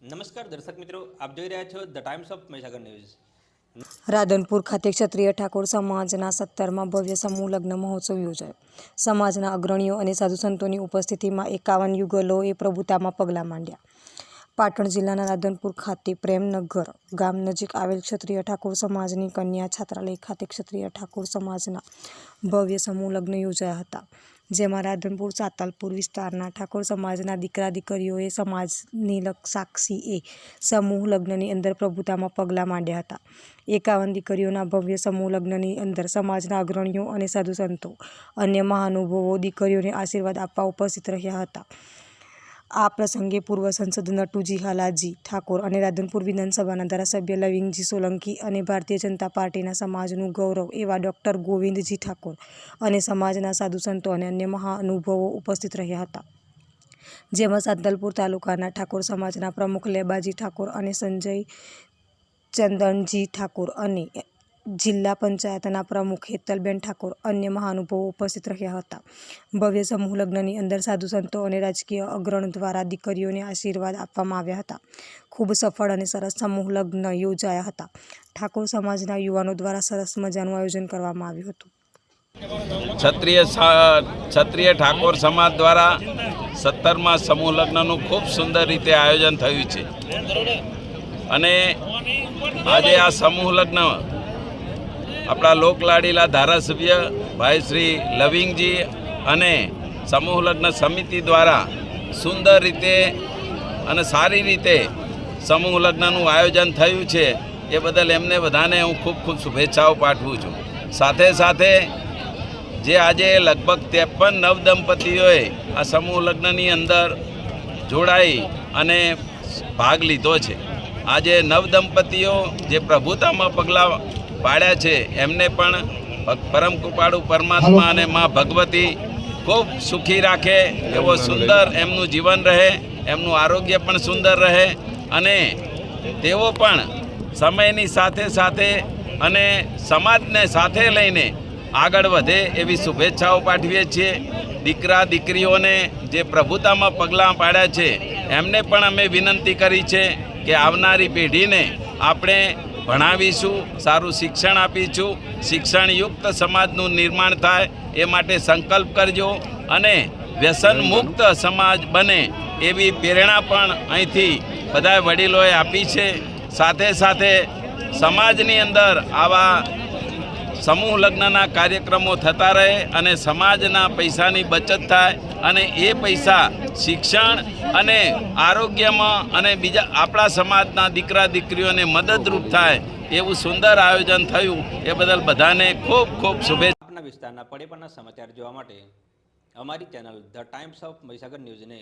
નમસ્કાર દર્શક મિત્રો, આપ જોઈ રહ્યા છો the Times of Mahisagar news. Radhanpur ખાતે ક્ષત્રિય ઠાકોર સમાજના 17માં ભવ્ય સમૂહ લગ્ન મહોત્સવ યોજાયો। સમાજના અગ્રણીઓ અને સાધુ સંતોની ઉપસ્થિતિમાં 51 યુગલોએ પ્રભુતામાં પગલાં માંડ્યા। પાટણ જિલ્લાના રાધનપુર ખાતે પ્રેમનગર ગામ નજીક આવેલ ક્ષત્રિય ઠાકોર સમાજની કન્યા છાત્રાલય ખાતે ક્ષત્રિય ઠાકોર સમાજના ભવ્ય સમૂહ લગ્ન યોજાયા હતા, જેમાં રાધનપુર સાતલપુર વિસ્તારના ઠાકોર સમાજના દીકરા દીકરીઓએ સમાજની સાક્ષીએ સમૂહ લગ્નની અંદર પ્રભુતામાં પગલાં માંડ્યા હતા। 51 દીકરીઓના ભવ્ય સમૂહ લગ્નની અંદર સમાજના અગ્રણીઓ અને સાધુ સંતો, અન્ય મહાનુભાવો દીકરીઓને આશીર્વાદ આપવા ઉપસ્થિત રહ્યા હતા। આ પ્રસંગે પૂર્વ સંસદ નટુજી હાલાજી ઠાકોર અને રાધનપુર વિધાનસભાના ધારાસભ્ય લવિંગજી સોલંકી અને ભારતીય જનતા પાર્ટીના સમાજનું ગૌરવ એવા ડૉક્ટર ગોવિંદજી ઠાકોર અને સમાજના સાધુ સંતો અને અન્ય મહાનુભાવો ઉપસ્થિત રહ્યા હતા, જેમાં સાતલપુર તાલુકાના ઠાકોર સમાજના પ્રમુખ લેબાજી ઠાકોર અને સંજય ચંદનજી ઠાકોર અને જિલ્લા પંચાયતના પ્રમુખ હેતલબેન ઠાકોર અન્ય મહાનુભાવો ઉપસ્થિત રહ્યા હતા। ભવ્ય સમૂહ લગ્નની અંદર સાધુ સંતો અને રાજકીય અગ્રણીઓ દ્વારા દીકરીઓને આશીર્વાદ આપવામાં આવ્યા હતા। ખૂબ સફળ અને સરસ સમૂહ લગ્ન યોજાયા હતા। ઠાકોર સમાજના યુવાનો દ્વારા સરસ મજાનું આયોજન કરવામાં આવ્યું હતું। ક્ષત્રિય ઠાકોર સમાજ દ્વારા 17મા સમૂહ લગ્નનું ખૂબ સુંદર રીતે આયોજન થયું છે અને આજે આ સમૂહ લગ્ન આપણા લોકલાડીલા ધારાસભ્ય ભાઈ શ્રી લવિંગજી અને સમૂહ લગ્ન સમિતિ દ્વારા સુંદર રીતે અને સારી રીતે સમૂહ લગ્નનું આયોજન થયું છે, એ બદલ એમને બધાને હું ખૂબ ખૂબ શુભેચ્છાઓ પાઠવું છું। સાથે સાથે જે આજે લગભગ 53 નવદંપતીઓએ આ સમૂહ લગ્નની અંદર જોડાઈ અને ભાગ લીધો છે। આજે નવદંપતીઓ જે પ્રભુતામાં પગલાં પાડ્યા છે એમને પણ પરમ કૃપાળુ પરમાત્મા અને મા ભગવતી ખૂબ સુખી રાખે, એવો સુંદર એમનું જીવન રહે, એમનું આરોગ્ય પણ સુંદર રહે અને તેઓ પણ સમયની સાથે સાથે અને સમાજને સાથે લઈને આગળ વધે એવી શુભેચ્છાઓ પાઠવીએ છીએ। દીકરા દીકરીઓને જે પ્રભુતામાં પગલાં પાડ્યા છે એમને પણ અમે વિનંતી કરી છે કે આવનારી પેઢીને આપણે ભણાવીશું, સારું શિક્ષણ આપીશું, શિક્ષણયુક્ત સમાજનું નિર્માણ થાય એ માટે સંકલ્પ કરજો અને વ્યસન મુક્ત સમાજ બને એવી પ્રેરણા પણ અહીંથી બધા વડીલોએ આપી છે। સાથે સાથે સમાજની અંદર આવા સમૂહ લગ્નના કાર્યક્રમો થતા રહે અને સમાજના પૈસાની બચત થાય અને એ પૈસા શિક્ષણ અને આરોગ્યમાં અને બીજા આપણા સમાજના દીકરા દીકરીઓને મદદરૂપ થાય એવું સુંદર આયોજન થયું, એ બદલ બધાને ખૂબ ખૂબ શુભેચ્છા। આપના વિસ્તારના પડે પણના સમાચાર જોવા માટે અમારી channel the Times of Mahisagar ન્યૂઝને